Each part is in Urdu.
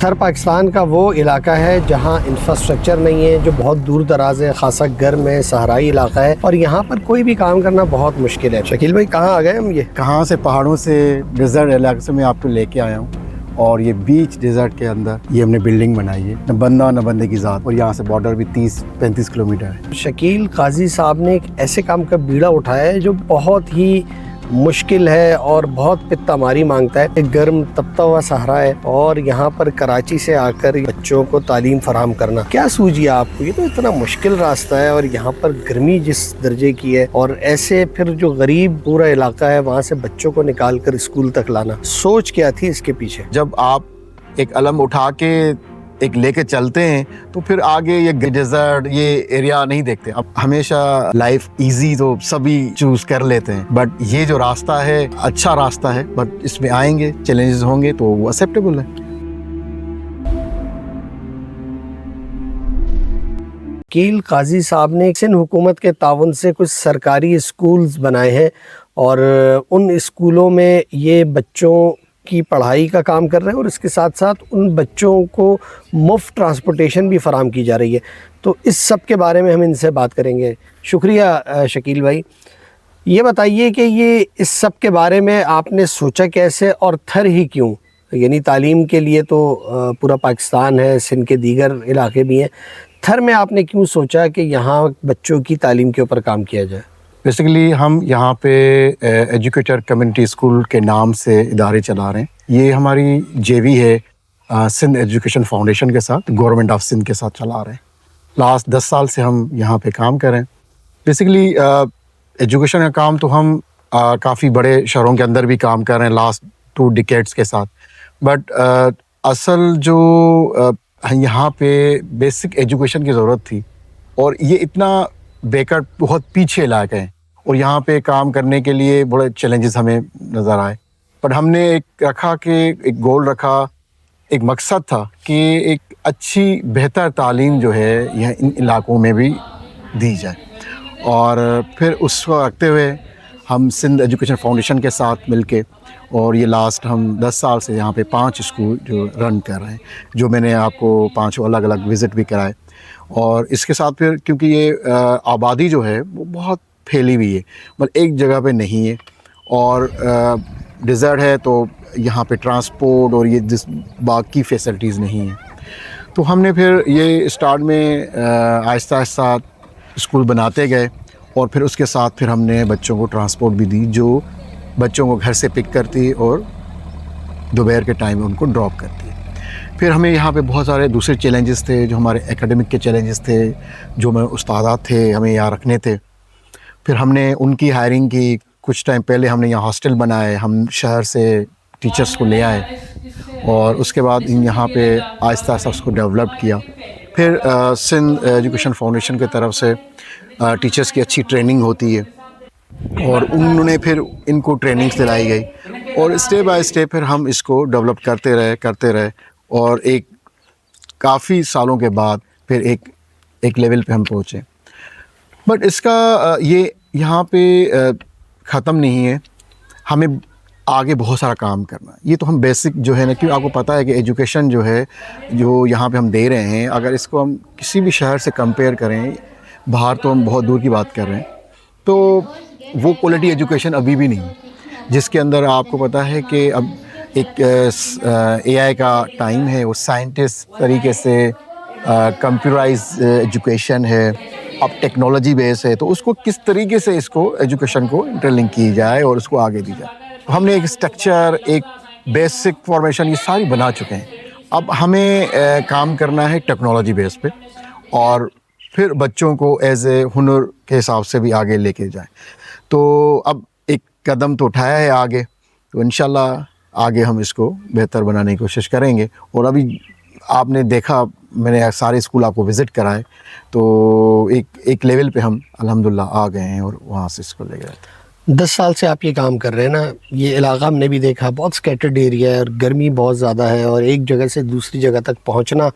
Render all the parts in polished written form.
اتھر پاکستان کا وہ علاقہ ہے جہاں انفراسٹرکچر نہیں ہے، جو بہت دور دراز ہے، خاصا گرم ہے، صحرائی علاقہ ہے، اور یہاں پر کوئی بھی کام کرنا بہت مشکل ہے۔ شکیل بھائی کہاں آ گئے ہم؟ یہ کہاں سے؟ پہاڑوں سے، ڈیزرٹ علاقے سے میں آپ کو لے کے آیا ہوں، اور یہ بیچ ڈیزرٹ کے اندر یہ ہم نے بلڈنگ بنائی ہے، نہ بندہ نہ بندے کی ذات، اور یہاں سے بارڈر بھی 30-35 کلومیٹر ہے۔ شکیل قاضی صاحب نے ایک ایسے کام کا بیڑا اٹھایا ہے جو بہت ہی مشکل ہے اور بہت پتہ ماری مانگتا ہے۔ ایک گرم تپتا ہوا صحرا ہے، اور یہاں پر کراچی سے آ کر بچوں کو تعلیم فراہم کرنا کیا سوجی آپ کو؟ یہ تو اتنا مشکل راستہ ہے، اور یہاں پر گرمی جس درجے کی ہے، اور ایسے پھر جو غریب پورا علاقہ ہے وہاں سے بچوں کو نکال کر اسکول تک لانا، سوچ کیا تھی اس کے پیچھے؟ جب آپ ایک علم اٹھا کے ایک لے کے چلتے ہیں تو پھر آگے یہ ڈیزرٹ، یہ ایریا نہیں دیکھتے۔ اب ہمیشہ لائف ایزی تو سبھی چوز کر لیتے ہیں، بٹ یہ جو راستہ ہے اچھا راستہ ہے، بٹ اس میں آئیں گے، چیلنجز ہوں گے تو وہ ایکسیپٹیبل ہے۔ شکیل قاضی صاحب نے سندھ حکومت کے تعاون سے کچھ سرکاری اسکولز بنائے ہیں، اور ان اسکولوں میں یہ بچوں کی پڑھائی کا کام کر رہے ہیں، اور اس کے ساتھ ساتھ ان بچوں کو مفت ٹرانسپورٹیشن بھی فراہم کی جا رہی ہے۔ تو اس سب کے بارے میں ہم ان سے بات کریں گے۔ شکریہ شکیل بھائی۔ یہ بتائیے کہ یہ اس سب کے بارے میں آپ نے سوچا کیسے، اور تھر ہی کیوں؟ یعنی تعلیم کے لیے تو پورا پاکستان ہے، سندھ کے دیگر علاقے بھی ہیں، تھر میں آپ نے کیوں سوچا کہ یہاں بچوں کی تعلیم کے اوپر کام کیا جائے؟ بیسیکلی ہم یہاں پہ ایجوکیٹر کمیونٹی اسکول کے نام سے ادارے چلا رہے ہیں۔ یہ ہماری جے وی ہے سندھ ایجوکیشن فاؤنڈیشن کے ساتھ، گورنمنٹ آف سندھ کے ساتھ چلا رہے ہیں۔ لاسٹ 10 سال سے ہم یہاں پہ کام کر رہے ہیں۔ بیسیکلی ایجوکیشن کا کام تو ہم کافی بڑے شہروں کے اندر بھی کام کر رہے ہیں لاسٹ 2 ڈیکیڈس کے ساتھ، بٹ اصل جو یہاں پہ بیسک ایجوکیشن کی ضرورت تھی، اور یہ اتنا بیکٹ بہت پیچھے علاقے ہیں، اور یہاں پہ کام کرنے کے لیے بڑے چیلنجز ہمیں نظر آئے، پر ہم نے ایک رکھا کہ ایک گول رکھا، ایک مقصد تھا کہ ایک اچھی بہتر تعلیم جو ہے یہ ان علاقوں میں بھی دی جائے، اور پھر اس کو رکھتے ہوئے ہم سندھ ایجوکیشن فاؤنڈیشن کے ساتھ مل کے، اور یہ لاسٹ ہم 10 سال سے یہاں پہ 5 اسکول جو رن کر رہے ہیں، جو میں نے آپ کو 5 الگ الگ وزٹ بھی کرائے، اور اس کے ساتھ پھر کیونکہ یہ آبادی جو ہے وہ بہت پھیلی ہوئی ہے، مطلب ایک جگہ پہ نہیں ہے، اور ڈیزرٹ ہے تو یہاں پہ ٹرانسپورٹ اور یہ جس باقی فیسلٹیز نہیں ہیں، تو ہم نے پھر یہ اسٹارٹ میں آہستہ آہستہ اسکول بناتے گئے، اور پھر اس کے ساتھ پھر ہم نے بچوں کو ٹرانسپورٹ بھی دی، جو بچوں کو گھر سے پک کرتی اور دوپہر کے ٹائم میں ان کو ڈراپ کرتی ہے۔ پھر ہمیں یہاں پہ بہت سارے دوسرے چیلنجز تھے، جو ہمارے اکیڈمک کے چیلنجز تھے، جو میں استادات تھے ہمیں یہاں رکھنے تھے۔ پھر ہم نے ان کی ہائرنگ کی، کچھ ٹائم پہلے ہم نے یہاں ہاسٹل بنائے، ہم شہر سے ٹیچرس کو لے آئے، اور اس کے بعد یہاں پہ آہستہ آہستہ اس کو ڈیولپ کیا۔ پھر سندھ ایجوکیشن فاؤنڈیشن کی طرف سے ٹیچرس کی اچھی ٹریننگ ہوتی ہے، اور انہوں نے پھر ان کو ٹریننگس دلائی گئی، اور اسٹیپ بائی اسٹیپ پھر ہم اس کو ڈیولپ کرتے رہے، اور ایک کافی سالوں کے بعد پھر ایک لیول پہ ہم پہنچے۔ بٹ اس کا یہ یہاں پہ ختم نہیں ہے، ہمیں آگے بہت سارا کام کرنا ہے۔ یہ تو ہم بیسک جو ہے نا، کیوں آپ کو پتہ ہے کہ ایجوکیشن جو ہے جو یہاں پہ ہم دے رہے ہیں، اگر اس کو ہم کسی بھی شہر سے کمپیئر کریں، باہر تو ہم بہت دور کی بات کر رہے ہیں، تو وہ کوالٹی ایجوکیشن ابھی بھی نہیں، جس کے اندر آپ کو پتہ ہے کہ اب ایک اے آئی کا ٹائم ہے، وہ سائنٹسٹ طریقے سے کمپیوٹرائز ایجوکیشن ہے، اب ٹیکنالوجی بیس ہے، تو اس کو کس طریقے سے اس کو ایجوکیشن کو انٹرلنک کی جائے اور اس کو آگے دی جائے۔ ہم نے ایک اسٹرکچر، ایک بیسک فارمیشن یہ ساری بنا چکے ہیں، اب ہمیں کام کرنا ہے ٹیکنالوجی بیس پہ، اور پھر بچوں کو ایز اے ہنر کے حساب سے بھی آگے لے کے جائیں۔ تو اب ایک قدم تو اٹھایا ہے آگے، تو انشاءاللہ آگے ہم اس کو بہتر بنانے کی کوشش کریں گے۔ اور ابھی آپ نے دیکھا، میں نے سارے اسکول آپ کو وزٹ کرائے، تو ایک لیول پہ ہم الحمدللہ آ گئے ہیں، اور وہاں سے اس کو لے گئے تھے۔ 10 سال سے آپ یہ کام کر رہے ہیں نا، یہ علاقہ ہم نے بھی دیکھا، بہت سکیٹرڈ ایریا ہے، اور گرمی بہت زیادہ ہے، اور ایک جگہ سے دوسری جگہ تک پہنچنا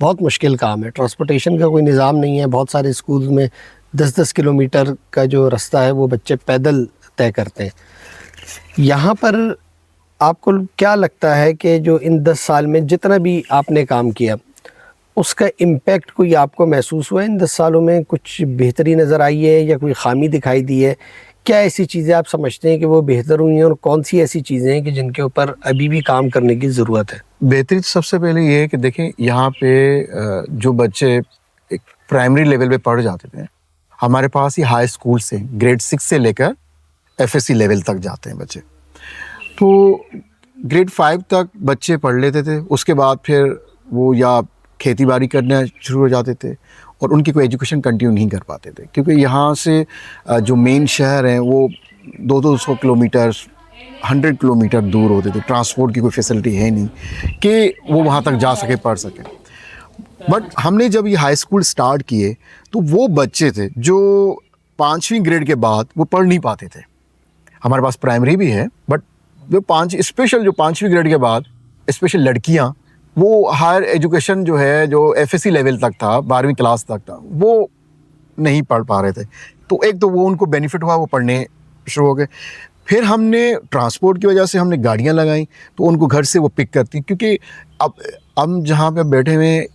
بہت مشکل کام ہے۔ ٹرانسپورٹیشن کا کوئی نظام نہیں ہے، بہت سارے اسکول میں 10-10 کلومیٹر کا جو راستہ ہے وہ بچے پیدل طے کرتے ہیں۔ یہاں پر آپ کو کیا لگتا ہے کہ جو ان 10 سال میں جتنا بھی آپ نے کام کیا اس کا امپیکٹ کوئی آپ کو محسوس ہوا ہے؟ ان 10 سالوں میں کچھ بہتری نظر آئی ہے یا کوئی خامی دکھائی دی ہے؟ کیا ایسی چیزیں آپ سمجھتے ہیں کہ وہ بہتر ہوئی ہیں اور کون سی ایسی چیزیں ہیں کہ جن کے اوپر ابھی بھی کام کرنے کی ضرورت ہے؟ بہتری سب سے پہلے یہ ہے کہ دیکھیں یہاں پہ جو بچے ایک پرائمری لیول پہ پڑھ جاتے تھے، ہمارے پاس یہ ہائی اسکول سے گریڈ 6 سے لے کر FSC لیول تک جاتے ہیں بچے. تو گریڈ 5 تک بچے پڑھ لیتے تھے، اس کے بعد پھر وہ یا کھیتی باڑی کرنا شروع ہو جاتے تھے اور ان کی کوئی ایجوکیشن کنٹینیو نہیں کر پاتے تھے، کیونکہ یہاں سے جو مین شہر ہیں وہ 200 کلومیٹر 100 کلومیٹر دور ہوتے تھے. ٹرانسپورٹ کی کوئی فیسلٹی ہے نہیں کہ وہ وہاں تک جا سکے پڑھ سکیں. بٹ ہم نے جب یہ ہائی اسکول سٹارٹ کیے تو وہ بچے تھے جو 5ویں گریڈ کے بعد وہ پڑھ نہیں پاتے تھے. ہمارے پاس پرائمری بھی ہے بٹ جو 5ویں گریڈ کے بعد اسپیشل لڑکیاں وہ ہائر ایجوکیشن جو ہے جو FSC لیول تک تھا 12ویں کلاس تک تھا وہ نہیں پڑھ پا رہے تھے. تو ایک تو وہ ان کو بینیفٹ ہوا، وہ پڑھنے شروع ہو گئے. پھر ہم نے ٹرانسپورٹ کی وجہ سے ہم نے گاڑیاں لگائیں تو ان کو گھر سے وہ پک کرتی، کیونکہ اب ہم جہاں پہ بیٹھے ہوئے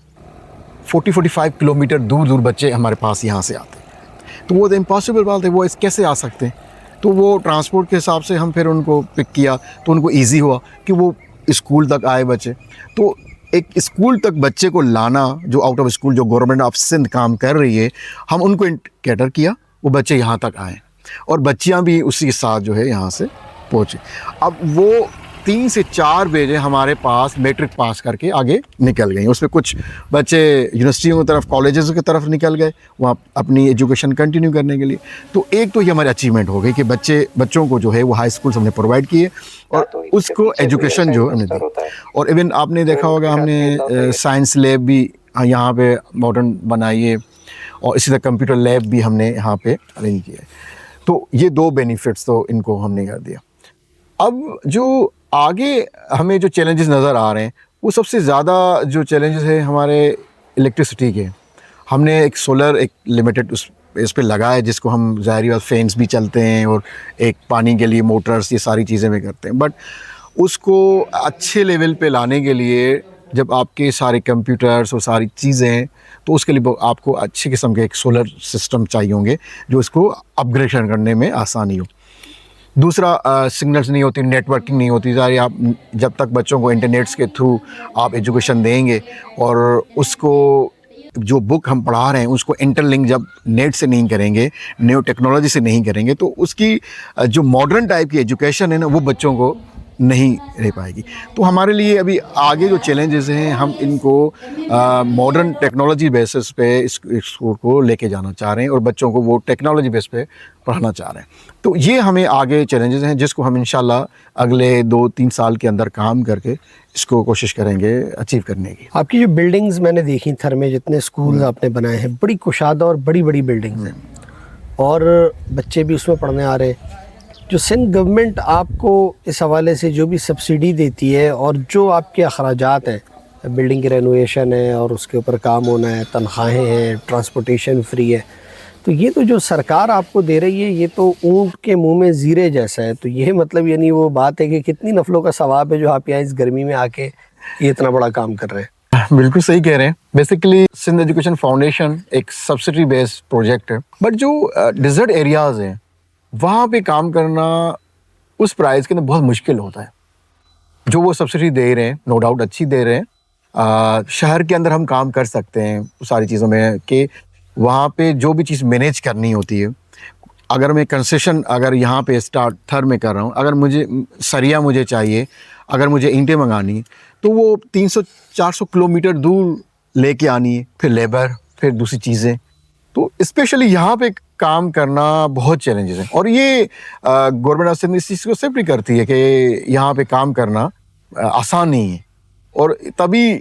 40-45 کلومیٹر دور دور بچے ہمارے پاس یہاں سے آتے ہیں. تو وہ تو امپاسبل بات ہے، وہ کیسے آ سکتے ہیں. تو وہ ٹرانسپورٹ کے حساب سے ہم پھر ان کو پک کیا تو ان کو ایزی ہوا کہ وہ اسکول تک آئے بچے. تو ایک اسکول تک بچے کو لانا جو آؤٹ آف اسکول جو گورنمنٹ آف سندھ کام کر رہی ہے، ہم ان کو کیٹر کیا، وہ بچے یہاں تک آئیں اور بچیاں بھی اسی کے ساتھ جو ہے یہاں سے پہنچے. اب وہ 3 سے 4 بجے ہمارے پاس میٹرک پاس کر کے آگے نکل گئیں. اس میں کچھ بچے یونیورسٹیوں کی طرف، کالجز کی طرف نکل گئے وہاں اپنی ایجوکیشن کنٹینیو کرنے کے لیے. تو ایک تو یہ ہماری اچیومنٹ ہو گئی کہ بچوں کو جو ہے وہ ہائی اسکولس ہم نے پرووائڈ کیے اور اس کو ایجوکیشن جو ہم نے دی. اور ایون آپ نے دیکھا ہوگا ہم نے سائنس لیب بھی یہاں پہ ماڈرن بنائی ہے اور اسی طرح کمپیوٹر لیب بھی ہم نے یہاں پہ ارینج کیا ہے. تو یہ 2 بینیفٹس تو ان کو ہم نے کر دیا. اب جو آگے ہمیں جو چیلنجز نظر آ رہے ہیں وہ سب سے زیادہ جو چیلنجز ہیں ہمارے الیکٹرسٹی کے. ہم نے ایک سولر ایک لمیٹڈ اس پہ لگا ہے جس کو ہم ظاہری بات فینس بھی چلتے ہیں اور ایک پانی کے لیے موٹرز یہ ساری چیزیں بھی کرتے ہیں. بٹ اس کو اچھے لیول پہ لانے کے لیے جب آپ کے سارے کمپیوٹرز اور ساری چیزیں ہیں تو اس کے لیے آپ کو اچھے قسم کے ایک سولر سسٹم چاہیے ہوں گے جو اس کو اپگریڈ کرنے میں آسانی ہو. دوسرا سگنلز نہیں ہوتی، نیٹ ورکنگ نہیں ہوتی. ظاہر آپ جب تک بچوں کو انٹرنیٹس کے تھرو آپ ایجوکیشن دیں گے اور اس کو جو بک ہم پڑھا رہے ہیں اس کو انٹر لنک جب نیٹ سے نہیں کریں گے، نیو ٹیکنالوجی سے نہیں کریں گے تو اس کی جو ماڈرن ٹائپ کی ایجوکیشن ہے نا وہ بچوں کو نہیں رہ پائے گی. تو ہمارے لیے ابھی آگے جو چیلنجز ہیں ہم ان کو ماڈرن ٹیکنالوجی بیسس پہ اسکول کو لے کے جانا چاہ رہے ہیں اور بچوں کو وہ ٹیکنالوجی بیس پہ پڑھانا چاہ رہے ہیں. تو یہ ہمیں آگے چیلنجز ہیں جس کو ہم انشاءاللہ اگلے 2-3 سال کے اندر کام کر کے اس کو کوشش کریں گے اچیو کرنے کی. آپ کی جو بلڈنگز میں نے دیکھی تھر میں جتنے اسکولز آپ نے بنائے ہیں بڑی کشادہ اور بڑی بڑی بلڈنگز ہیں اور بچے بھی اس میں پڑھنے آ رہے ہیں. جو سندھ گورنمنٹ آپ کو اس حوالے سے جو بھی سبسڈی دیتی ہے اور جو آپ کے اخراجات ہیں، بلڈنگ کی رینوویشن ہے اور اس کے اوپر کام ہونا ہے، تنخواہیں ہیں، ٹرانسپورٹیشن فری ہے، تو یہ تو جو سرکار آپ کو دے رہی ہے یہ تو اونٹ کے منہ میں زیرے جیسا ہے. تو یہ مطلب یعنی وہ بات ہے کہ کتنی نفلوں کا ثواب ہے جو آپ یہاں اس گرمی میں آ کے یہ اتنا بڑا کام کر رہے ہیں. بالکل صحیح کہہ رہے ہیں. بیسیکلی سندھ ایجوکیشن فاؤنڈیشن ایک سبسڈی بیسڈ پروجیکٹ ہے بٹ جو ڈیزرٹ ایریاز ہیں وہاں پہ کام کرنا اس پرائز کے اندر بہت مشکل ہوتا ہے. جو وہ سبسڈی دے رہے ہیں نو ڈاؤٹ اچھی دے رہے ہیں. شہر کے اندر ہم کام کر سکتے ہیں ساری چیزوں میں کہ وہاں پہ جو بھی چیز مینیج کرنی ہوتی ہے. اگر میں کنسیشن اگر یہاں پہ اسٹارٹ تھر میں کر رہا ہوں، اگر مجھے سریا مجھے چاہیے، اگر مجھے اینٹیں منگانی تو وہ 300-400 کلومیٹر دور لے کے آنی ہے، پھر لیبر، پھر دوسری چیزیں. تو اسپیشلی یہاں پہ کام کرنا بہت چیلنجز ہیں اور یہ گورنمنٹ آف سندھ اس چیز کو ایکسیپٹ بھی کرتی ہے کہ یہاں پہ کام کرنا آسان نہیں ہے. اور تبھی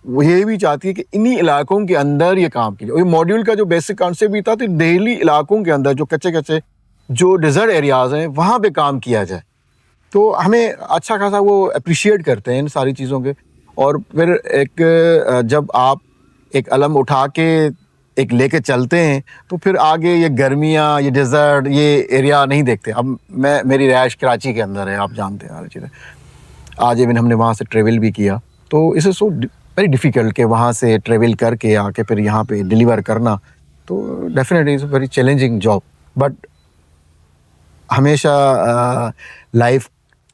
وہ یہ بھی چاہتی ہے کہ انہی علاقوں کے اندر یہ کام کیجیے. اور یہ ماڈیول کا جو بیسک کانسیپٹ بھی تھا تو دہلی علاقوں کے اندر جو کچے جو ڈیزرٹ ایریاز ہیں وہاں پہ کام کیا جائے. تو ہمیں اچھا خاصا وہ اپریشیٹ کرتے ہیں ان ساری چیزوں کے. اور پھر ایک جب آپ ایک علم اٹھا کے ایک لے کے چلتے ہیں تو پھر آگے یہ گرمیاں، یہ ڈیزرٹ، یہ ایریا نہیں دیکھتے. اب میری رہائش کراچی کے اندر ہے، آپ جانتے ہیں ہر چیزیں. آج ایون ہم نے وہاں سے ٹریول بھی کیا، تو اس سو ویری ڈیفیکلٹ کہ وہاں سے ٹریول کر کے آ کے پھر یہاں پہ ڈیلیور کرنا، تو definitely it's a very challenging job. But ہمیشہ لائف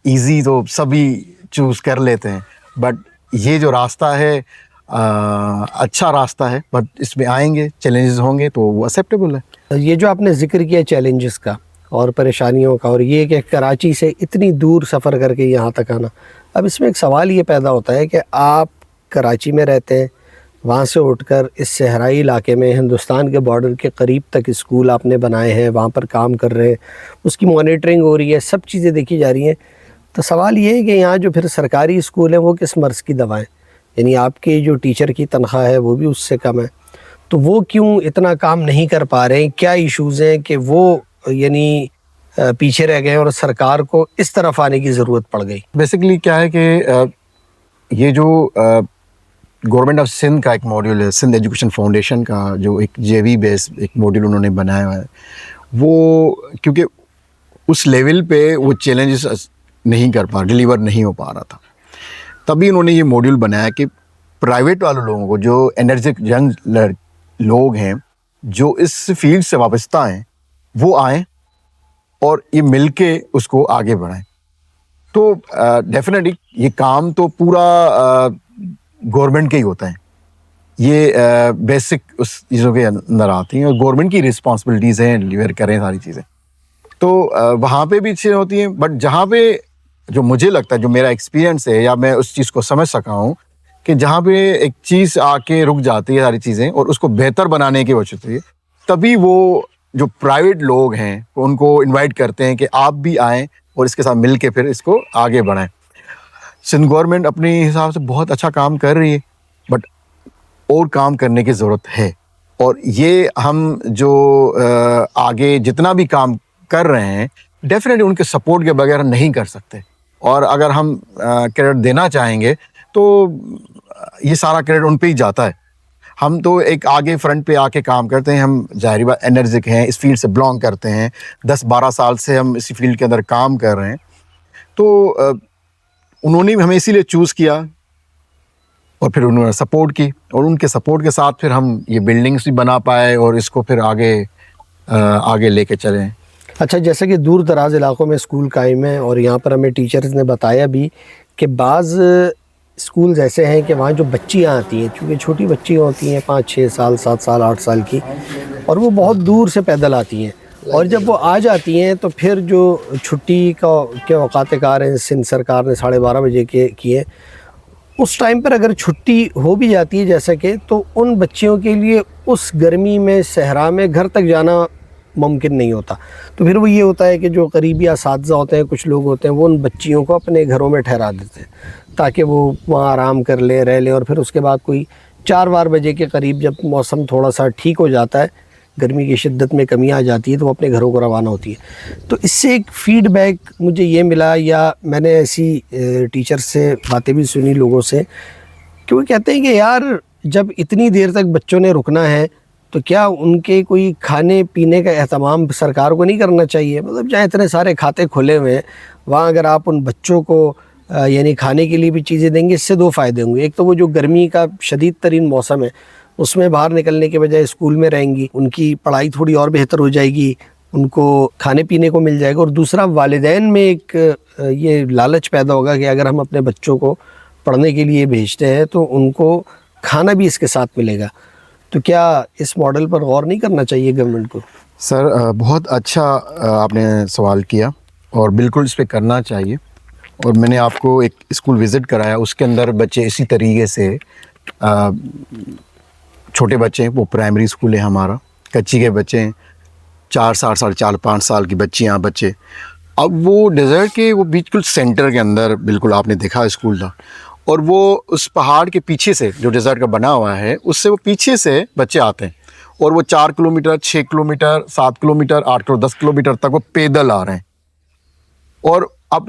ایزی تو سبھی چوز کر لیتے ہیں، بٹ یہ جو راستہ ہے اچھا راستہ ہے، بٹ اس میں آئیں گے چیلنجز ہوں گے تو وہ ایکسیپٹیبل ہے. یہ جو آپ نے ذکر کیا چیلنجز کا اور پریشانیوں کا، اور یہ کہ کراچی سے اتنی دور سفر کر کے یہاں تک آنا، اب اس میں ایک سوال یہ پیدا ہوتا ہے کہ آپ کراچی میں رہتے ہیں، وہاں سے اٹھ کر اس صحرائی علاقے میں ہندوستان کے بارڈر کے قریب تک اسکول آپ نے بنائے ہیں، وہاں پر کام کر رہے ہیں، اس کی مانیٹرنگ ہو رہی ہے، سب چیزیں دیکھی جا رہی ہیں. تو سوال یہ ہے کہ یہاں جو پھر سرکاری اسکول ہیں وہ کس مرض کی دوائیں، یعنی آپ کے جو ٹیچر کی تنخواہ ہے وہ بھی اس سے کم ہے، تو وہ کیوں اتنا کام نہیں کر پا رہے ہیں؟ کیا ایشوز ہیں کہ وہ یعنی پیچھے رہ گئے اور سرکار کو اس طرف آنے کی ضرورت پڑ گئی؟ بیسیکلی کیا ہے کہ یہ جو گورنمنٹ آف سندھ کا ایک ماڈیول ہے، سندھ ایجوکیشن فاؤنڈیشن کا، جو ایک جے وی بیس ایک ماڈیول انہوں نے بنایا ہوا ہے، وہ کیونکہ اس لیول پہ وہ چیلنجز نہیں کر پا، ڈیلیور نہیں ہو پا رہا تھا، تبھی انہوں نے یہ ماڈیول بنایا کہ پرائیویٹ والے لوگوں کو، جو انرجک ینگ لوگ ہیں جو اس فیلڈ سے وابستہ ہیں، وہ آئیں اور یہ مل کے اس کو آگے بڑھائیں. تو ڈیفینیٹلی یہ کام تو پورا گورنمنٹ کے ہی ہوتا ہے، یہ بیسک اس چیزوں کے اندر آتی ہیں، اور گورنمنٹ کی رسپانسبلٹیز ہیں ڈیلیور کریں ساری چیزیں، تو وہاں پہ بھی چیزیں ہوتی ہیں. بٹ جہاں پہ جو مجھے لگتا ہے، جو میرا ایکسپیرینس ہے یا میں اس چیز کو سمجھ سکا ہوں، کہ جہاں پہ ایک چیز آ کے رک جاتی ہے ساری چیزیں اور اس کو بہتر بنانے کی وجہ سے، تبھی وہ جو پرائیویٹ لوگ ہیں ان کو انوائٹ کرتے ہیں کہ آپ بھی آئیں اور اس کے ساتھ مل کے پھر اس کو آگے بڑھائیں. سندھ گورنمنٹ اپنے حساب سے بہت اچھا کام کر رہی ہے، بٹ اور کام کرنے کی ضرورت ہے. اور یہ ہم جو آگے جتنا بھی کام کر رہے ہیں، ڈیفینیٹلی ان کے سپورٹ کے بغیر نہیں کر سکتے. اور اگر ہم کریڈٹ دینا چاہیں گے تو یہ سارا کریڈٹ ان پہ ہی جاتا ہے. ہم تو ایک آگے فرنٹ پہ آ کے کام کرتے ہیں، ہم ظاہری بات انرجک ہیں، اس فیلڈ سے بلانگ کرتے ہیں، 10-12 سال سے ہم اسی فیلڈ کے اندر کام کر رہے ہیں. تو انہوں نے ہمیں اسی لیے چوز کیا اور پھر انہوں نے سپورٹ کی، اور ان کے سپورٹ کے ساتھ پھر ہم یہ بلڈنگس بھی بنا پائے اور اس کو پھر آگے لے کے چلیں. اچھا، جیسے کہ دور دراز علاقوں میں اسکول قائم ہیں، اور یہاں پر ہمیں ٹیچرز نے بتایا بھی کہ بعض اسکولز ایسے ہیں کہ وہاں جو بچیاں آتی ہیں، چونکہ چھوٹی بچیاں ہوتی ہیں 5-6 سال 7 سال 8 سال کی، اور وہ بہت دور سے پیدل آتی ہیں، اور جب وہ آ جاتی ہیں تو پھر جو چھٹی کے اوقات کار ہیں سندھ سرکار نے 12:30 بجے کے کیے، اس ٹائم پر اگر چھٹی ہو بھی جاتی ہے جیسا کہ، تو ان بچیوں کے لیے اس گرمی میں صحرا میں گھر تک جانا ممکن نہیں ہوتا. تو پھر وہ یہ ہوتا ہے کہ جو قریبی اساتذہ ہوتے ہیں، کچھ لوگ ہوتے ہیں، وہ ان بچیوں کو اپنے گھروں میں ٹھہرا دیتے ہیں تاکہ وہ وہاں آرام کر لیں، رہ لیں، اور پھر اس کے بعد کوئی 4 بجے کے قریب جب موسم تھوڑا سا ٹھیک ہو جاتا ہے، گرمی کی شدت میں کمی آ جاتی ہے، تو وہ اپنے گھروں کو روانہ ہوتی ہے. تو اس سے ایک فیڈ بیک مجھے یہ ملا، یا میں نے ایسی ٹیچر سے باتیں بھی سنی لوگوں سے، کہ وہ کہتے ہیں کہ یار جب اتنی دیر تک بچوں نے رکنا ہے تو کیا ان کے کوئی کھانے پینے کا اہتمام سرکار کو نہیں کرنا چاہیے؟ مطلب جہاں اتنے سارے کھاتے کھلے ہوئے ہیں، وہاں اگر آپ ان بچوں کو یعنی کھانے کے لیے بھی چیزیں دیں گے، اس سے 2 فائدے ہوں گے. ایک تو وہ جو گرمی کا شدید ترین موسم ہے اس میں باہر نکلنے کے بجائے اسکول میں رہیں گی، ان کی پڑھائی تھوڑی اور بہتر ہو جائے گی، ان کو کھانے پینے کو مل جائے گا. اور دوسرا والدین میں ایک یہ لالچ پیدا ہوگا کہ اگر ہم اپنے بچوں کو پڑھنے کے لیے بھیجتے ہیں تو ان کو کھانا بھی اس کے ساتھ ملے گا. تو کیا اس ماڈل پر غور نہیں کرنا چاہیے گورنمنٹ کو؟ سر بہت اچھا آپ نے سوال کیا، اور بالکل اس پہ کرنا چاہیے. اور میں نے آپ کو ایک اسکول وزٹ کرایا، اس کے اندر بچے اسی طریقے سے چھوٹے بچے ہیں، وہ پرائمری اسکول ہے ہمارا، کچی کے بچے ہیں، 4 سال 4.5 5 سال کی بچیاں بچے. اب وہ ڈیزرٹ کے وہ بالکل سینٹر کے اندر بالکل آپ نے دیکھا اسکول تھا، اور وہ اس پہاڑ کے پیچھے سے جو ڈیزرٹ کا بنا ہوا ہے، اس سے وہ پیچھے سے بچے آتے ہیں، اور وہ 4 کلومیٹر 6 کلومیٹر 7 کلومیٹر 8 10 کلومیٹر تک وہ پیدل آ رہے ہیں. اور اب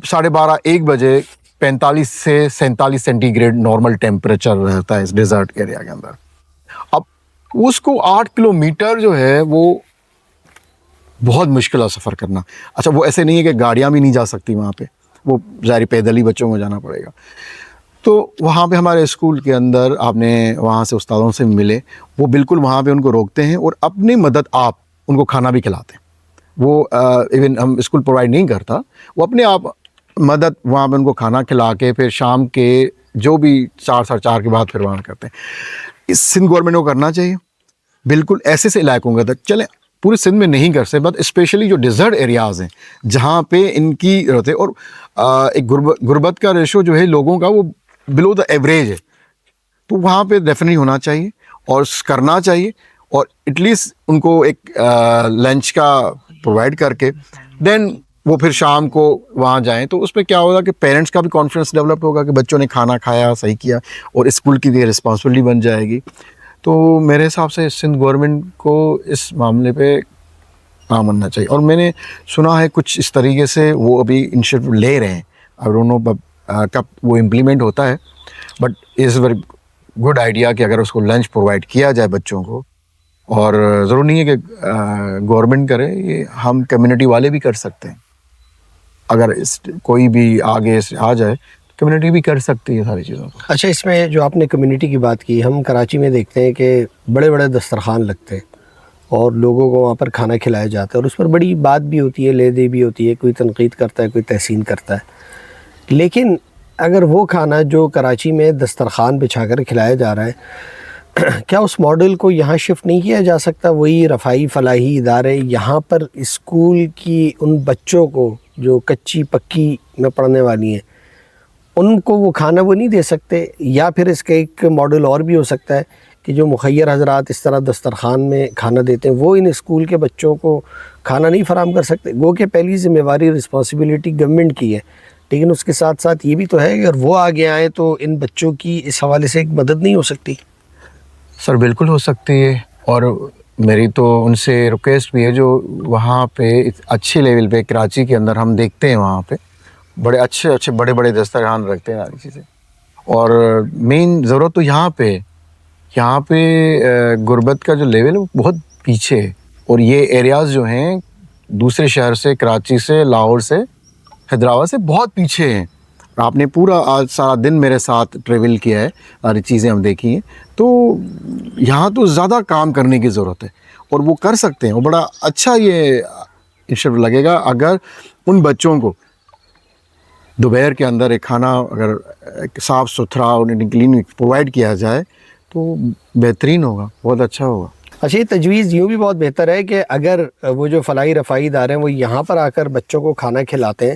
12:30 1 بجے 45 سے 47 سینٹی گریڈ نارمل ٹیمپریچر رہتا ہے اس ڈیزرٹ ایریا کے اندر. اب اس کو 8 کلومیٹر جو ہے وہ بہت مشکل ہے سفر کرنا. اچھا وہ ایسے نہیں ہے کہ گاڑیاں بھی نہیں جا سکتی وہاں پہ, وہ ظاہر پیدل ہی بچوں کو جانا پڑے گا. تو وہاں پہ ہمارے اسکول کے اندر آپ نے وہاں سے استادوں سے ملے, وہ بالکل وہاں پہ ان کو روکتے ہیں اور اپنی مدد آپ ان کو کھانا بھی کھلاتے ہیں. وہ ایون ہم اسکول پرووائڈ نہیں کرتا, وہ اپنے آپ مدد وہاں پہ ان کو کھانا کھلا کے پھر شام کے جو بھی 4 ساڑھے 4 کے بعد پھر وہاں کرتے ہیں. اس سندھ گورنمنٹ کو کرنا چاہیے بالکل ایسے سے علاقوں کا تک چلیں. پورے سندھ میں نہیں کر سکتے, بٹ اسپیشلی جو ڈیزرٹ ایریاز ہیں جہاں پہ ان کی رہتے, اور ایک غربت کا ریشو جو ہے لوگوں کا وہ بلو دا ایوریج ہے, تو وہاں پہ ڈیفینیٹلی ہونا چاہیے اور کرنا چاہیے. اور ایٹ لیسٹ ان کو ایک لنچ کا پرووائڈ کر کے دین وہ پھر شام کو وہاں جائیں, تو اس پہ کیا ہوگا کہ پیرنٹس کا بھی کانفیڈنس ڈیولپ ہوگا کہ بچوں نے کھانا کھایا, صحیح کیا, اور اسکول کی بھی رسپانسبلٹی بن جائے گی. تو میرے حساب سے سندھ گورنمنٹ کو اس معاملے پہ کام کرنا چاہیے. اور میں نے سنا ہے کچھ اس طریقے سے وہ ابھی انیشیٹو لے رہے ہیں, آئی ڈونٹ نو کب وہ امپلیمنٹ ہوتا ہے, but is very good idea کہ اگر اس کو لنچ پرووائڈ کیا جائے بچوں کو. اور ضرور نہیں ہے کہ گورنمنٹ کرے, یہ ہم کمیونٹی والے بھی کر سکتے ہیں. اگر کوئی بھی آگے سے آ جائے تو کمیونٹی بھی کر سکتی ہے ساری چیزوں کو. اچھا, اس میں جو آپ نے کمیونٹی کی بات کی, ہم کراچی میں دیکھتے ہیں کہ بڑے بڑے دسترخوان لگتے ہیں اور لوگوں کو وہاں پر کھانا کھلایا جاتا ہے, اور اس پر بڑی بات بھی ہوتی ہے, لے دے بھی ہوتی ہے, کوئی تنقید کرتا ہے, کوئی تحسین کرتا ہے. لیکن اگر وہ کھانا جو کراچی میں دسترخوان بچھا کر کھلایا جا رہا ہے, کیا اس ماڈل کو یہاں شفٹ نہیں کیا جا سکتا؟ وہی رفاہی فلاحی ادارے یہاں پر اسکول کی ان بچوں کو جو کچی پکی میں پڑھنے والی ہیں, ان کو وہ کھانا وہ نہیں دے سکتے؟ یا پھر اس کا ایک ماڈل اور بھی ہو سکتا ہے کہ جو مخیر حضرات اس طرح دسترخوان میں کھانا دیتے ہیں وہ ان اسکول کے بچوں کو کھانا نہیں فراہم کر سکتے. گو کہ پہلی ذمہ داری رسپانسبلٹی گورنمنٹ کی ہے, لیکن اس کے ساتھ ساتھ یہ بھی تو ہے کہ اگر وہ آگے آئیں تو ان بچوں کی اس حوالے سے ایک مدد نہیں ہو سکتی؟ سر بالکل ہو سکتی ہے, اور میری تو ان سے ریکویسٹ بھی ہے جو وہاں پہ اچھی لیول پہ کراچی کے اندر ہم دیکھتے ہیں وہاں پہ بڑے اچھے بڑے بڑے دسترخوان رکھتے ہیں ساری چیزیں. اور مین ضرورت تو یہاں پہ غربت کا جو لیول ہے وہ بہت پیچھے ہے, اور یہ ایریاز جو ہیں دوسرے شہر سے, کراچی سے, لاہور سے, حیدرآباد سے بہت پیچھے ہیں. آپ نے پورا آج سارا دن میرے ساتھ ٹریول کیا ہے, ساری چیزیں ہم دیکھی ہیں, تو یہاں تو زیادہ کام کرنے کی ضرورت ہے, اور وہ کر سکتے ہیں. وہ بڑا اچھا یہ انشیٹو لگے گا اگر ان بچوں کو دوپہر کے اندر ایک کھانا اگر صاف ستھرا اور کلین پرووائڈ کیا جائے تو بہترین ہوگا, بہت اچھا ہوگا. اچھا, یہ تجویز یوں بھی بہت بہتر ہے کہ اگر وہ جو فلاحی رفاہی ادارے ہیں وہ یہاں پر آ کر بچوں کو کھانا کھلاتے ہیں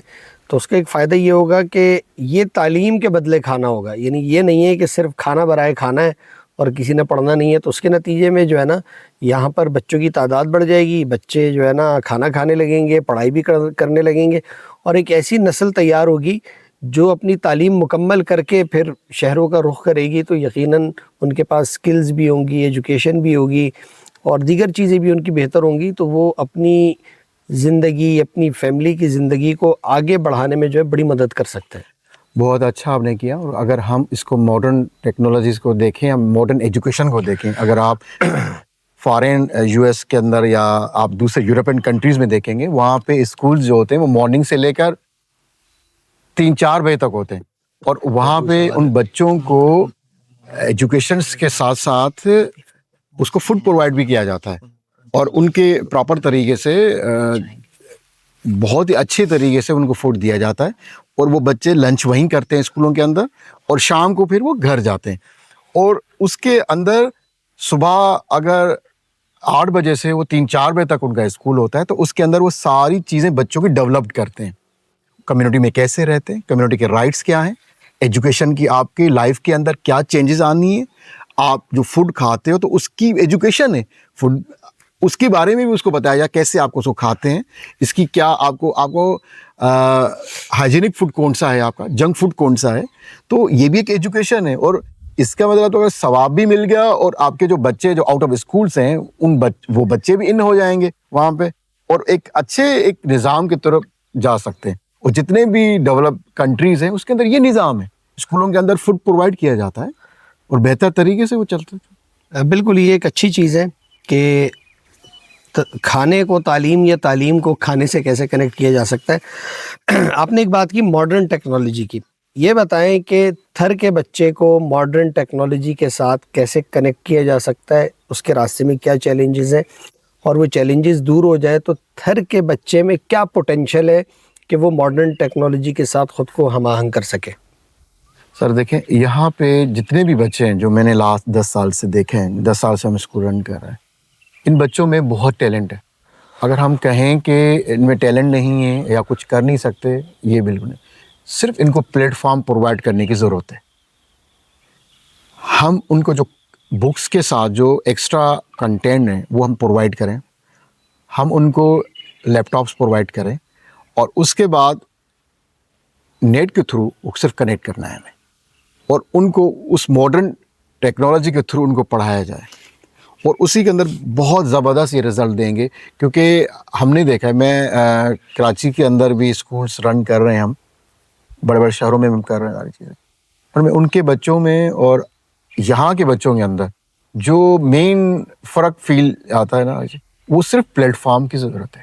تو اس کا ایک فائدہ یہ ہوگا کہ یہ تعلیم کے بدلے کھانا ہوگا. یعنی یہ نہیں ہے کہ صرف کھانا برائے کھانا ہے اور کسی نے پڑھنا نہیں ہے, تو اس کے نتیجے میں جو ہے نا یہاں پر بچوں کی تعداد بڑھ جائے گی, بچے جو ہے نا کھانا کھانے لگیں گے, پڑھائی بھی کرنے لگیں گے, اور ایک ایسی نسل تیار ہوگی جو اپنی تعلیم مکمل کر کے پھر شہروں کا رخ کرے گی. تو یقیناً ان کے پاس سکلز بھی ہوں گی, ایجوکیشن بھی ہوگی, اور دیگر چیزیں بھی ان کی بہتر ہوں گی, تو وہ اپنی زندگی, اپنی فیملی کی زندگی کو آگے بڑھانے میں جو ہے بڑی مدد کر سکتے ہیں. بہت اچھا آپ نے کیا. اور اگر ہم اس کو ماڈرن ٹیکنالوجیز کو دیکھیں, ہم ماڈرن ایجوکیشن کو دیکھیں, اگر آپ فارن یو ایس کے اندر یا آپ دوسرے یورپین کنٹریز میں دیکھیں گے, وہاں پہ اسکولز جو ہوتے ہیں وہ مارننگ سے لے کر 3-4 بجے تک ہوتے ہیں, اور وہاں پہ ان بچوں کو ایجوکیشنس کے ساتھ ساتھ اس کو فوڈ پرووائڈ بھی کیا جاتا ہے, اور ان کے پراپر طریقے سے بہت ہی اچھے طریقے سے ان کو فوڈ دیا جاتا ہے, اور وہ بچے لنچ وہیں کرتے ہیں اسکولوں کے اندر, اور شام کو پھر وہ گھر جاتے ہیں. اور اس کے اندر صبح اگر 8 بجے سے وہ 3-4 بجے تک ان کا اسکول ہوتا ہے, تو اس کے اندر وہ ساری چیزیں بچوں کی ڈیولپڈ کرتے ہیں. کمیونٹی میں کیسے رہتے ہیں, کمیونٹی کے رائٹس کیا ہیں, ایجوکیشن کی آپ کی لائف کے اندر کیا چینجز آنی ہیں, آپ جو فوڈ کھاتے ہو تو اس کی ایجوکیشن ہے, فوڈ اس کے بارے میں بھی اس کو بتایا جائے کیسے آپ کو اس کو کھاتے ہیں, اس کی کیا آپ کو ہائیجینک فوڈ کون سا ہے, آپ کا جنک فوڈ کون سا ہے. تو یہ بھی ایک ایجوکیشن ہے, اور اس کا مطلب تو اگر ثواب بھی مل گیا, اور آپ کے جو بچے جو آؤٹ آف اسکولس ہیں وہ بچے بھی ان ہو جائیں گے وہاں پہ, اور ایک اچھے ایک نظام کی طرف جا سکتے ہیں. اور جتنے بھی ڈیولپ کنٹریز ہیں اس کے اندر یہ نظام ہے, اسکولوں کے اندر فوڈ پرووائڈ کیا جاتا ہے اور بہتر طریقے سے وہ چلتا ہے. بالکل یہ ایک اچھی چیز ہے کہ کھانے کو تعلیم یا تعلیم کو کھانے سے کیسے کنیکٹ کیا جا سکتا ہے. آپ نے ایک بات کی ماڈرن ٹیکنالوجی کی. یہ بتائیں کہ تھر کے بچے کو ماڈرن ٹیکنالوجی کے ساتھ کیسے کنیکٹ کیا جا سکتا ہے, اس کے راستے میں کیا چیلنجز ہیں, اور وہ چیلنجز دور ہو جائے تو تھر کے بچے میں کیا پوٹینشیل ہے کہ وہ ماڈرن ٹیکنالوجی کے ساتھ خود کو ہم آہنگ کر سکے. سر دیکھیں, یہاں پہ جتنے بھی بچے ہیں جو میں نے لاسٹ 10 سال سے دیکھے ہیں, 10 سال سے ہم اسکول رن کر رہے ہیں, ان بچوں میں بہت ٹیلنٹ ہے. اگر ہم کہیں کہ ان میں ٹیلنٹ نہیں ہے یا کچھ کر نہیں سکتے, یہ بالکل نہیں. صرف ان کو پلیٹ فارم پرووائڈ کرنے کی ضرورت ہے. ہم ان کو جو بکس کے ساتھ جو ایکسٹرا کنٹینٹ ہیں وہ ہم پرووائڈ کریں, ہم ان کو لیپ ٹاپس پرووائڈ کریں, اور اس کے بعد نیٹ کے تھرو وہ صرف کنیکٹ کرنا ہے ہمیں, اور ان کو اس ماڈرن ٹیکنالوجی کے تھرو ان کو پڑھایا جائے, اور اسی کے اندر بہت زبردست یہ رزلٹ دیں گے. کیونکہ ہم نے دیکھا ہے, میں کراچی کے اندر بھی اسکولس رن کر رہے ہیں, ہم بڑے بڑے شہروں میں ہم کر رہے ہیں ساری چیزیں, اور میں ان کے بچوں میں اور یہاں کے بچوں کے اندر جو مین فرق فیل آتا ہے نا, وہ صرف پلیٹ فارم کی ضرورت ہے.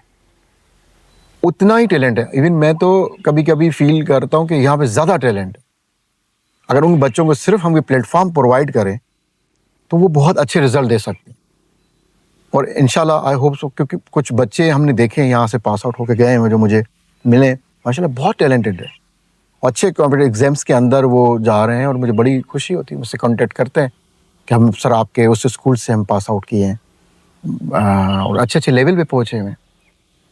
اتنا ہی ٹیلنٹ ہے. ایون میں تو کبھی کبھی فیل کرتا ہوں کہ یہاں پہ زیادہ ٹیلنٹ ہے. اگر ان بچوں کو صرف ہم یہ پلیٹ فارم پرووائڈ کریں تو وہ بہت اچھے رزلٹ دے سکتے ہیں. اور انشاءاللہ آئی ہوپ سو, کیونکہ کچھ بچے ہم نے دیکھے ہیں یہاں سے پاس آؤٹ ہو کے گئے ہیں جو مجھے ملے, ماشاءاللہ بہت ٹیلنٹڈ ہے, اچھے کمپٹیٹیو ایگزامس کے اندر وہ جا رہے ہیں, اور مجھے بڑی خوشی ہوتی ہے. مجھ سے کانٹیکٹ کرتے ہیں کہ ہم سر آپ کے اس اسکول سے ہم پاس آؤٹ کیے ہیں, اور اچھے اچھے لیول پہ پہنچے ہیں.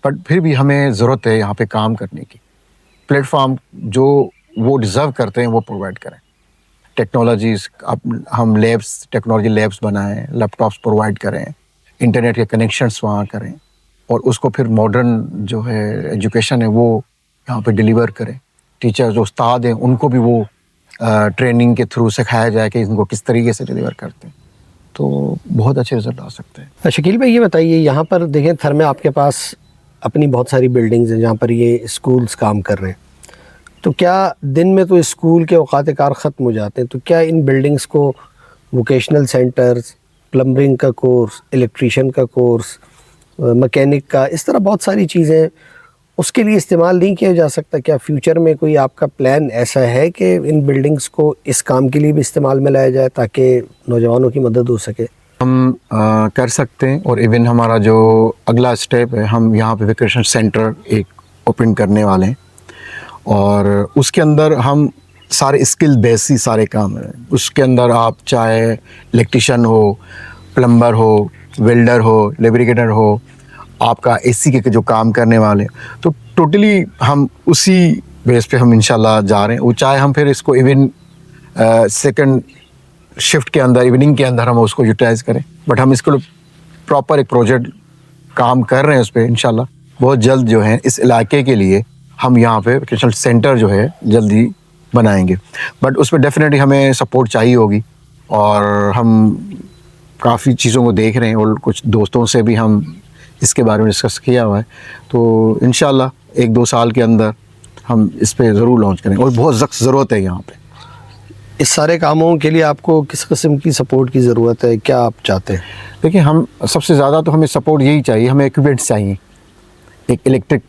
بٹ پھر بھی ہمیں ضرورت ہے یہاں پہ کام کرنے کی. پلیٹ فارم جو وہ ڈیزرو کرتے ہیں وہ پرووائڈ کریں. ٹیکنالوجیز ہم لیبس, ٹیکنالوجی لیبس بنائیں, لیپ ٹاپس پرووائڈ کریں, انٹرنیٹ کے کنیکشنس وہاں کریں, اور اس کو پھر ماڈرن جو ہے ایجوکیشن ہے وہ یہاں پہ ڈیلیور کریں. ٹیچر جو استاد ہیں ان کو بھی وہ ٹریننگ کے تھرو سکھایا جائے کہ ان کو کس طریقے سے ڈیلیور کرتے ہیں, تو بہت اچھے رزلٹ آ سکتے ہیں. شکیل بھائی یہ بتائیے, یہاں پر دیکھیں تھر میں آپ کے پاس اپنی بہت ساری بلڈنگز ہیں جہاں پر یہ اسکولز کام کر رہے ہیں, تو کیا دن میں تو اسکول کے اوقات کار ختم ہو جاتے ہیں, تو کیا ان بلڈنگز کو ووکیشنل سینٹرز, پلمبرنگ کا کورس, الیکٹریشین کا کورس, مکینک کا, اس طرح بہت ساری چیزیں اس کے لیے استعمال نہیں کیا جا سکتا؟ کیا فیوچر میں کوئی آپ کا پلان ایسا ہے کہ ان بلڈنگز کو اس کام کے لیے بھی استعمال میں لایا جائے تاکہ نوجوانوں کی مدد ہو سکے؟ ہم کر سکتے ہیں, اور ایون ہمارا جو اگلا اسٹیپ ہے, ہم یہاں پہ ویکیشن سینٹر ایک اوپن کرنے والے ہیں, اور اس کے اندر ہم سارے اسکل بیس ہی سارے کام ہیں. اس کے اندر آپ چاہے الیکٹریشین ہو, پلمبر ہو, ویلڈر ہو, لیبریکیٹر ہو, آپ کا اے سی کے جو کام کرنے والے, تو ٹوٹلی ہم اسی بیس پہ ہم انشاءاللہ جا رہے ہیں. وہ چاہے ہم پھر اس کو ایون سیکنڈ شفٹ کے اندر, ایوننگ کے اندر ہم اس کو یوٹیلائز کریں, بٹ ہم اس کو پراپر ایک پروجیکٹ کام کر رہے ہیں اس پہ. انشاءاللہ بہت جلد جو ہے اس علاقے کے لیے ہم یہاں پہ ویکیشنل سینٹر جو ہے جلدی بنائیں گے. بٹ اس پہ ڈیفینیٹلی ہمیں سپورٹ چاہیے ہوگی, اور ہم کافی چیزوں کو دیکھ رہے ہیں, اور کچھ دوستوں سے بھی ہم اس کے بارے میں ڈسکس کیا ہوا ہے. تو انشاءاللہ 1-2 سال کے اندر ہم اس پہ ضرور لانچ کریں گے, اور بہت سخت ضرورت ہے یہاں پہ. اس سارے کاموں کے لیے آپ کو کس قسم کی سپورٹ کی ضرورت ہے, کیا آپ چاہتے ہیں؟ دیکھیں, ہم سب سے زیادہ تو ہمیں سپورٹ یہی چاہیے, ہمیں ایکوپمنٹس چاہیے. ایک الیکٹرک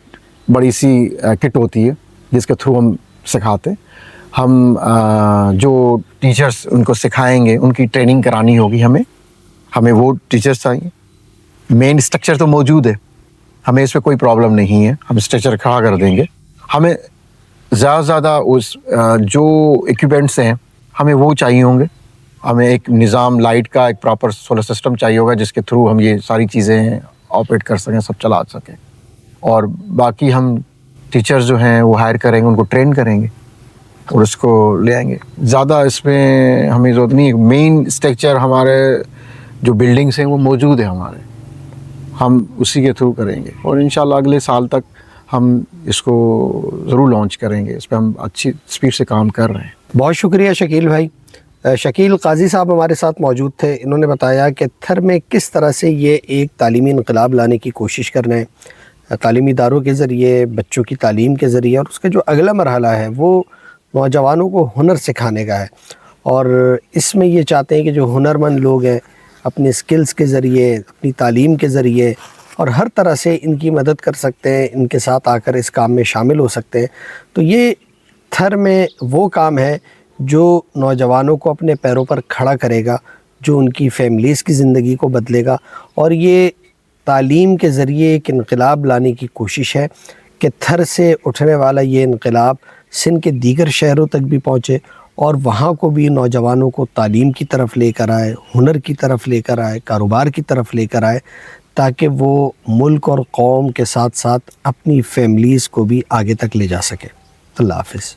بڑی سی کٹ ہوتی ہے جس کے تھرو ہم سکھاتے ہیں. ہم جو ٹیچرس ان کو سکھائیں گے ان کی ٹریننگ کرانی ہوگی, ہمیں وہ ٹیچرس چاہیے. مین اسٹرکچر تو موجود ہے, ہمیں اس پہ کوئی پرابلم نہیں ہے, ہم اسٹرکچر کھڑا کر دیں گے. ہمیں زیادہ سے زیادہ اس جو ایکوپمنٹس ہیں ہمیں وہ چاہیے ہوں گے. ہمیں ایک نظام لائٹ کا, ایک پراپر سولر سسٹم چاہیے ہوگا جس کے تھرو ہم یہ ساری چیزیں آپریٹ کر سکیں, سب چلا سکیں. اور باقی ہم ٹیچرز جو ہیں وہ ہائر کریں گے, ان کو ٹرین کریں گے اور اس کو لے آئیں گے. زیادہ اس میں ہمیں ضرورت نہیں ہے. مین اسٹرکچر ہمارے جو بلڈنگس ہیں وہ موجود ہیں ہمارے, ہم اسی کے تھرو کریں گے, اور انشاءاللہ اگلے سال تک ہم اس کو ضرور لانچ کریں گے. اس پہ ہم اچھی اسپیڈ سے کام کر رہے ہیں. بہت شکریہ شکیل بھائی. شکیل قاضی صاحب ہمارے ساتھ موجود تھے. انہوں نے بتایا کہ تھر میں کس طرح سے یہ ایک تعلیمی انقلاب لانے کی کوشش کر رہے ہیں, تعلیمی اداروں کے ذریعے, بچوں کی تعلیم کے ذریعے, اور اس کا جو اگلا مرحلہ ہے وہ نوجوانوں کو ہنر سکھانے کا ہے. اور اس میں یہ چاہتے ہیں کہ جو ہنرمند لوگ ہیں اپنے اسکلز کے ذریعے، اپنی تعلیم کے ذریعے اور ہر طرح سے ان کی مدد کر سکتے ہیں، ان کے ساتھ آ کر اس کام میں شامل ہو سکتے ہیں۔ تو یہ تھر میں وہ کام ہے جو نوجوانوں کو اپنے پیروں پر کھڑا کرے گا، جو ان کی فیملیز کی زندگی کو بدلے گا، اور یہ تعلیم کے ذریعے ایک انقلاب لانے کی کوشش ہے کہ تھر سے اٹھنے والا یہ انقلاب سندھ کے دیگر شہروں تک بھی پہنچے اور وہاں کو بھی نوجوانوں کو تعلیم کی طرف لے کر آئے، ہنر کی طرف لے کر آئے، کاروبار کی طرف لے کر آئے، تاکہ وہ ملک اور قوم کے ساتھ ساتھ اپنی فیملیز کو بھی آگے تک لے جا سکے۔ اللہ حافظ۔